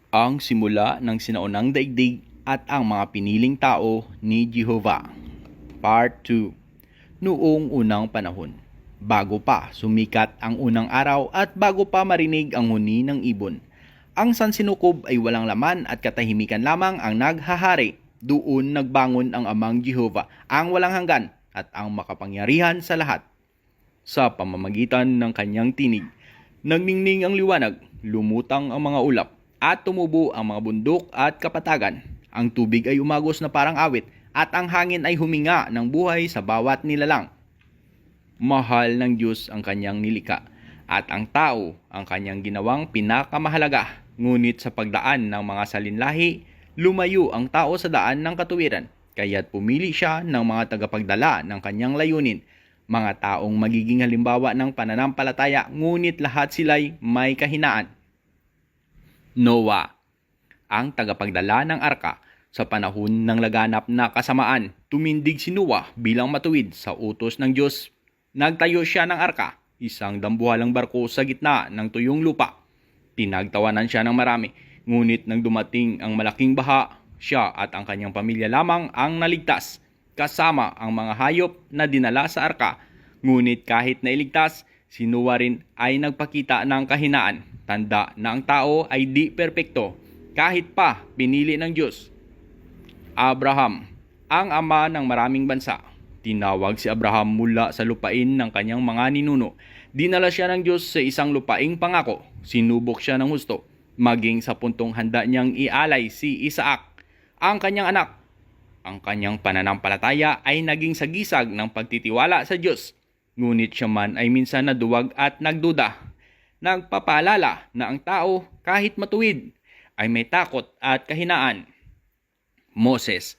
Ang simula ng sinaunang daigdig at ang mga piniling tao ni Jehovah. Part 2. Noong unang panahon, bago pa sumikat ang unang araw at bago pa marinig ang huni ng ibon, ang sansinukob ay walang laman at katahimikan lamang ang naghahari. Doon nagbangon ang amang Jehovah, ang walang hanggan at ang makapangyarihan sa lahat. Sa pamamagitan ng kanyang tinig, nagningning ang liwanag, lumutang ang mga ulap, at tumubo ang mga bundok at kapatagan. Ang tubig ay umagos na parang awit, at ang hangin ay huminga ng buhay sa bawat nilalang. Mahal ng Diyos ang kanyang nilika, at ang tao ang kanyang ginawang pinakamahalaga. Ngunit sa pagdaan ng mga salinlahi, lumayo ang tao sa daan ng katuwiran, kaya't pumili siya ng mga tagapagdala ng kanyang layunin, mga taong magiging halimbawa ng pananampalataya, ngunit lahat sila'y may kahinaan. Noah, ang tagapagdala ng arka. Sa panahon ng laganap na kasamaan, tumindig si Noah bilang matuwid sa utos ng Diyos. Nagtayo siya ng arka, isang dambuhalang barko sa gitna ng tuyong lupa. Pinagtawanan siya ng marami, ngunit nang dumating ang malaking baha, siya at ang kanyang pamilya lamang ang naligtas, kasama ang mga hayop na dinala sa arka. Ngunit kahit nailigtas, si Noah rin ay nagpakita ng kahinaan. Tanda na ang tao ay di perpekto, kahit pa pinili ng Diyos. Abraham, ang ama ng maraming bansa. Tinawag si Abraham mula sa lupain ng kanyang mga ninuno. Dinala siya ng Diyos sa isang lupaing pangako. Sinubok siya ng husto, maging sa puntong handa niyang ialay si Isaac, ang kanyang anak. Ang kanyang pananampalataya ay naging sagisag ng pagtitiwala sa Diyos. Ngunit siya man ay minsan naduwag at nagduda. Nagpapaalala na ang tao, kahit matuwid, ay may takot at kahinaan. Moses,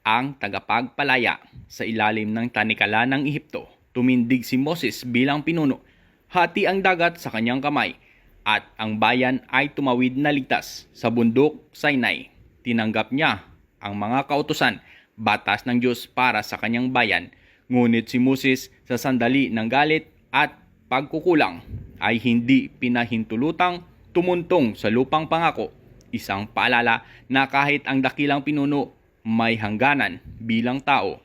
ang tagapagpalaya sa ilalim ng tanikala ng Ehipto. Tumindig si Moses bilang pinuno. Hati ang dagat sa kanyang kamay at ang bayan ay tumawid na ligtas sa bundok Sinai. Tinanggap niya ang mga kautusan, batas ng Diyos para sa kanyang bayan. Ngunit si Moses sa sandali ng galit at pagkukulang ay hindi pinahintulutang tumuntong sa lupang pangako. Isang paalala na kahit ang dakilang pinuno may hangganan bilang tao.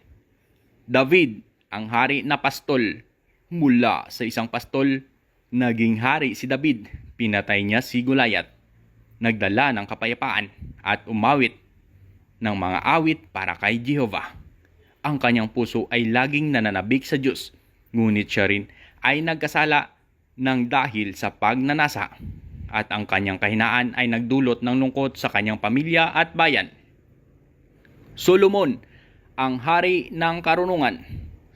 David, ang hari na pastol. Mula sa isang pastol, naging hari si David. Pinatay niya si Goliath. Nagdala ng kapayapaan at umawit ng mga awit para kay Jehovah. Ang kanyang puso ay laging nananabik sa Diyos. Ngunit siya rin ay nagkasala ng dahil sa pagnanasa. At ang kanyang kahinaan ay nagdulot ng lungkot sa kanyang pamilya at bayan. Solomon, ang hari ng karunungan.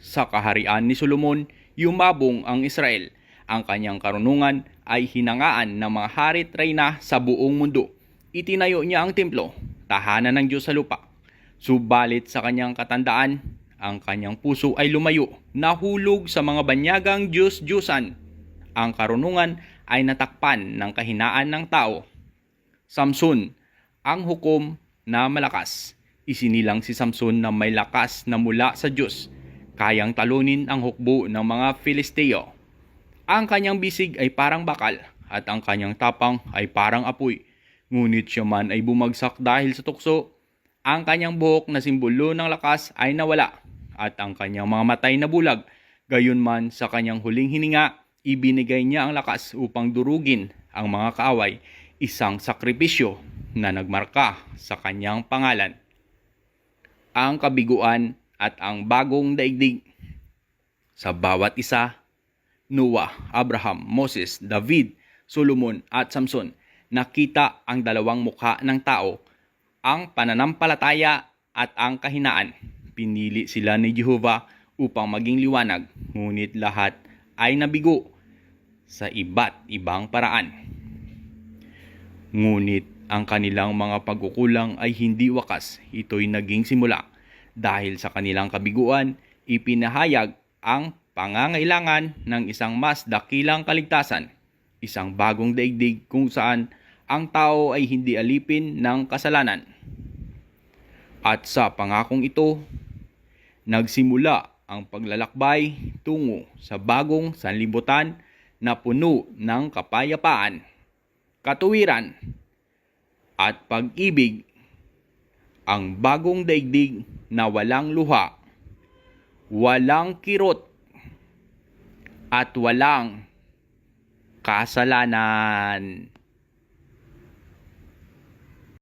Sa kaharian ni Solomon, yumabong ang Israel. Ang kanyang karunungan ay hinangaan ng mga hari't reyna sa buong mundo. Itinayo niya ang templo, tahanan ng Diyos sa lupa. Subalit sa kanyang katandaan, ang kanyang puso ay lumayo, nahulog sa mga banyagang Diyos-Diyusan. Ang karunungan ay natakpan ng kahinaan ng tao. Samson, ang hukom na malakas. Isinilang si Samson na may lakas na mula sa Diyos. Kayang talunin ang hukbo ng mga Filisteo. Ang kanyang bisig ay parang bakal at ang kanyang tapang ay parang apoy. Ngunit siya man ay bumagsak dahil sa tukso. Ang kanyang buhok na simbolo ng lakas ay nawala at ang kanyang mga matay na bulag. Gayunman sa kanyang huling hininga, ibinigay niya ang lakas upang durugin ang mga kaaway, isang sakripisyo na nagmarka sa kanyang pangalan. Ang kabiguan at ang bagong daigdig. Sa bawat isa, Noah, Abraham, Moses, David, Solomon at Samson, nakita ang dalawang mukha ng tao, ang pananampalataya at ang kahinaan. Pinili sila ni Jehovah upang maging liwanag, ngunit lahat ay nabigo sa iba't ibang paraan. Ngunit ang kanilang mga pagkukulang ay hindi wakas. Ito'y naging simula. Dahil sa kanilang kabiguan, ipinahayag ang pangangailangan ng isang mas dakilang kaligtasan. Isang bagong daigdig kung saan ang tao ay hindi alipin ng kasalanan. At sa pangakong ito, nagsimula ang paglalakbay tungo sa bagong sanlibutan na puno ng kapayapaan, katuwiran, at pag-ibig, ang bagong daigdig na walang luha, walang kirot, at walang kasalanan.